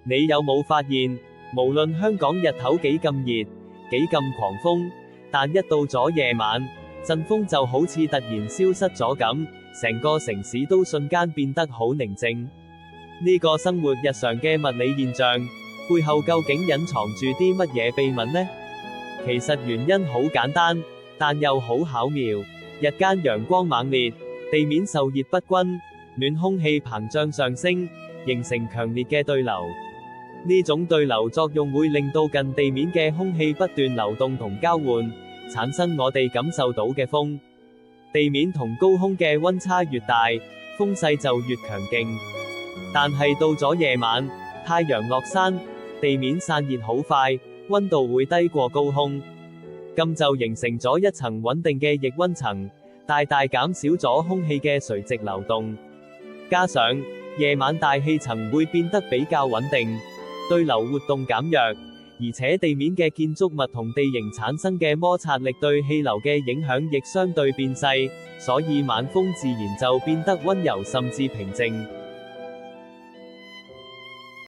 你有冇發現，無論香港日頭幾咁熱，幾咁狂風，但一到咗夜晚，陣風就好似突然消失咗咁，成個城市都瞬間變得好寧靜。呢個生活日常嘅物理現象，背後究竟隱藏住啲乜嘢秘密呢？其實原因好簡單，但又好巧妙。日間陽光猛烈，地面受熱不均，暖空氣膨脹上升，形成強烈嘅對流。呢種對流作用會令到近地面嘅空氣不斷流動同交換，產生我哋感受到嘅風。地面同高空嘅溫差越大，風勢就越強勁。但係到咗夜晚，太陽落山，地面散熱好快，溫度會低過高空，咁就形成咗一層穩定嘅逆溫層，大大減少咗空氣嘅垂直流動。加上夜晚大氣層會變得比較穩定，對流活動減弱，而且地面嘅建築物同地形產生嘅摩擦力對氣流嘅影響亦相對變細，所以晚風自然就變得溫柔甚至平靜。